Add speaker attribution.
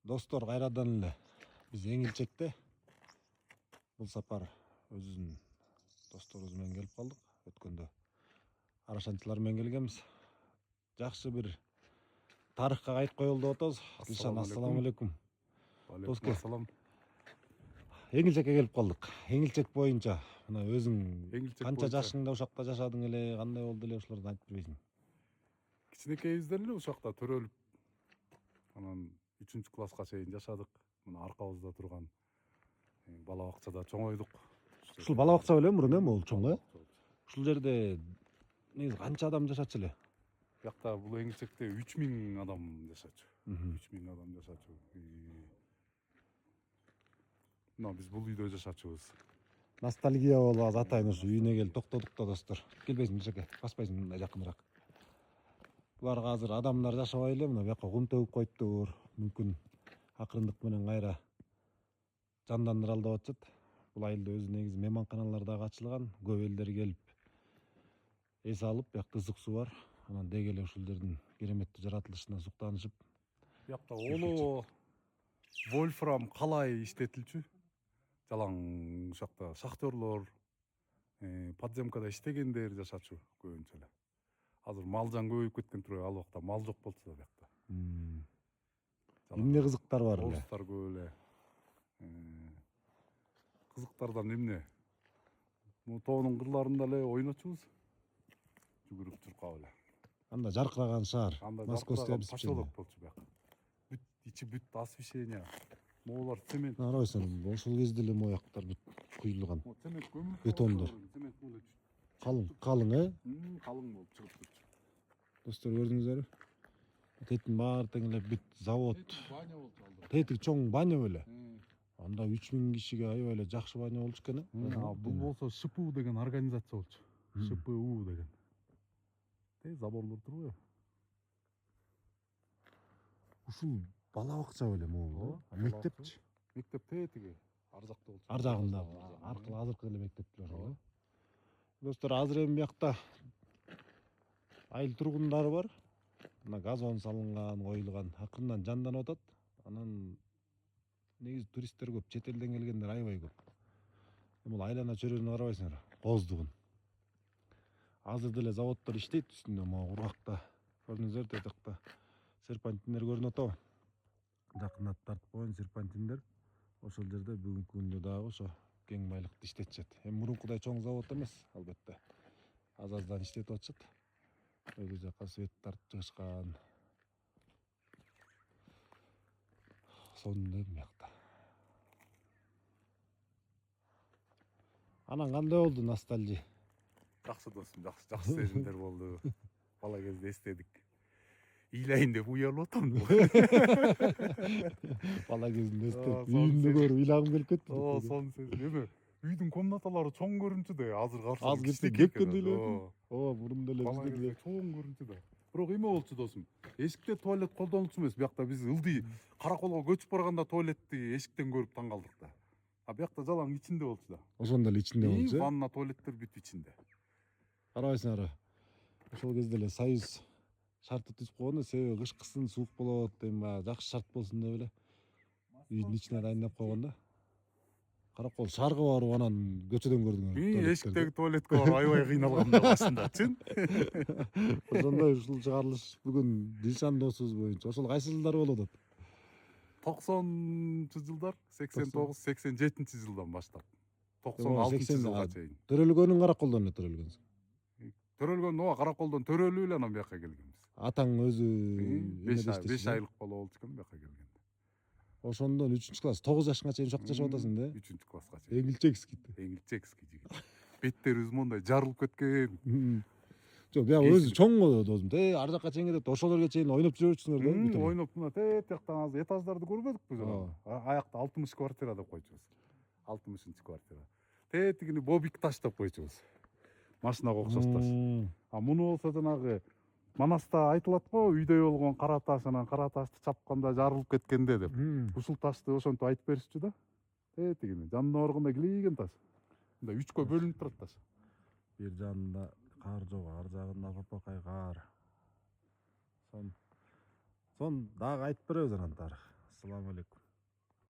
Speaker 1: Достор кайрадан эле биз Эңилчекте бул сапар өзүнүн досторубуз менен келип калдык. Өткөндө арашанчылар менен келгенбиз. Жакшы бир тарыхка кайтып коелу деп атабыз. Дилшан, ассаламу алейкум.
Speaker 2: Алейкум ассалам.
Speaker 1: Эңилчекке келип калдык. Эңилчек боюнча мына өзүң канча жашыңда ушакта жашадың эле, кандай болду эле, ошолорду айтып бербейсиңби?
Speaker 2: Кичинекейибизден эле ушакта төрөлүп, анан 3-класска чейин жашадык. Мына аркабызда турган бала бакчада чоңойдук.
Speaker 1: Ушул бала бакча беле мурун эми, ол чоң Ушул жерде негизи канча адам жашачу эле?
Speaker 2: Биякта бул Эңилчекте 3000 адам жашачу. 3000 адам жашачу. Мына биз бул үйдө жашачубуз.
Speaker 1: Ностальгия болуп азыр атайын ушу үйүнө келип токтодук да достор. Келбейсиң бизге, баспайсың мындай жакыныраак. Буларга азыр адамдар жашабай эле, мына бияка кум төгүп коюптур. Мүмкүн акырындык менен кайра жандандыралы деп атышат. Бул айылда өзү негизи мейманканалар дагы ачылган. Көп элдер келип эс алып, биякта ысык суу бар. Анан деги эле ушул жердин кереметтүү жаратылышына суктанышып.
Speaker 2: Биякта олоо вольфрам калай иштетилчү. Жалаң ушакта шахтерлор, подземкада иштегендер жашачу көбүнчө эле. Азыр малжан көбөйүп кеткен туруп, ал убакта мал жок болчу да биякта.
Speaker 1: Эмне кызыктар бар эле?
Speaker 2: Орустар көп эле. Кызыктардан эмне? Бул тоонун кырларында эле ойночубуз. Жүгүрүп чуркап эле.
Speaker 1: Анда жаркыраган шаар.
Speaker 2: Московское поселок болчу бияк. Бүт ичи бүт освещение. Моолар цемент.
Speaker 1: Карабайсың, ошол кезде эле мояктар бүт куюлган.
Speaker 2: Цемент көмүп.
Speaker 1: Бетондор. Калың,
Speaker 2: Калың болуп чыгып турчу.
Speaker 1: Достор көрдүңүздөрбү? Тетин баары тең эле бүт завод.
Speaker 2: Баня болчу алда.
Speaker 1: Тетик чоң баня беле. Анда 3000 кишиге аябай эле жакшы баня болчу экен.
Speaker 2: Бул болсо ШПУ деген организация болчу. ШПУ деген. Заборлор турбайбы?
Speaker 1: Ушул бала бакча беле могу? Мектепчи?
Speaker 2: Мектеп тетиги ар жакта болчу.
Speaker 1: Ар жагында аркылы азыркы эле мектептер бар. Достор, азыр эми биякта айыл тургундары бар. Мына газон салынган, коюлган, акырындан жанданып атат. Анан негизи туристтер көп, чет элден келгендер аябай көп. Бул айлана чөйрөнү карабайсыңар, кооздугун. Азыр деле заводдор иштейт үстүндө, могу кургакта. Көрдүңүздөр, тетикта серпантиндер көрүнүп атабы? Жакындап тартып койгон серпантиндер. Ошол жерде бүгүнкү күндө дагы ошо кең байлыкты иштетишет. Эми мурункудай чоң завод эмес, албетте. Аз-аздан иштетип атышат. Өйдө жака свет тартып чыгышкан. Сонун биякта. Анан кандай болду ностальжия?
Speaker 2: Жакшы досум, жакшы сезимдер болду. Бала кезде эстедик. Ыйлайын деп уялып атам.
Speaker 1: Бала кезинде эстеп, үйүндө көрүп ыйлагым келип кетти.
Speaker 2: Сонун сезим. Эми үйдүн комнаталары чоң көрүнчү да, азыр карасаң.
Speaker 1: Аз кетти, кепкендей эле. Мурун деле
Speaker 2: бала кезде чоң көрүнчү да. Бирок эме болчу досум. Эшикте туалет колдонулчу эмес. Биякта биз ылдый Караколго көчүп барганда туалетти эшиктен көрүп таң калдык да. А биякта жалаң ичинде болчу да.
Speaker 1: Ошондо эле ичинде болчу.
Speaker 2: Ванна, туалеттер бүт ичинде.
Speaker 1: Карабайсыңар. Ошол кезде эле Союз шарты түзүп койгон, себеби кышкысын суук болот, эми баягы жакшы шарт болсун деп эле. Үйдүн ичине дайындап койгон да. Каракол шаарга барып анан көчөдөн көрдүңөр.
Speaker 2: Эшиктеги туалетке барып аябай кыйналгам да башында, чын.
Speaker 1: Ошондой ушул чыгарылыш бүгүн Дилшан досубуз боюнча. Ошол кайсы жылдар болуп атат?
Speaker 2: 90 жылдар, 89-87 жылдан баштап. 96 жылга чейин.
Speaker 1: Төрөлгөнүң Караколдон эле төрөлгөнсүң.
Speaker 2: Төрөлгөн Караколдон төрөлүп эле анан бияка келгенбиз.
Speaker 1: Атаң өзү
Speaker 2: 5 айлык бала болчу экен бияка келгенде.
Speaker 1: Ошондон 3-класс 9 жашыңа чейин ушакта жашап атасың да?
Speaker 2: 3-класска чейин.
Speaker 1: Эңилчекский
Speaker 2: жигит. Беттерибиз мондай жарылып кеткен.
Speaker 1: Жок, бияк өзү чоң го досум. Ар жакка чейин кетет. Ошолорго чейин ойноп жүрө берчүсүңөр да?
Speaker 2: Ойноп мына тияктан азыр этаждарды көрбөдүкпү жана? Аякта 60 квартира деп койчубуз. 60-квартира. Тетигини бобик таш деп койчубуз. Машинага окшоштош. А муну болсо жанагы Манаста айтылат-го, үйдө болгон кара таш, анан кара ташты чапканда жарылып кеткенде деп. Ушул ташты ошентип айтып беришчү да. Тетигини жанына барганда килейген таш. Мындай 3кө бөлүнүп турат таш.
Speaker 1: Бир жанында кар жок, ар жагында папакай кар. Сон дагы айтып беребиз анан тарых. Ассаламу алейкум.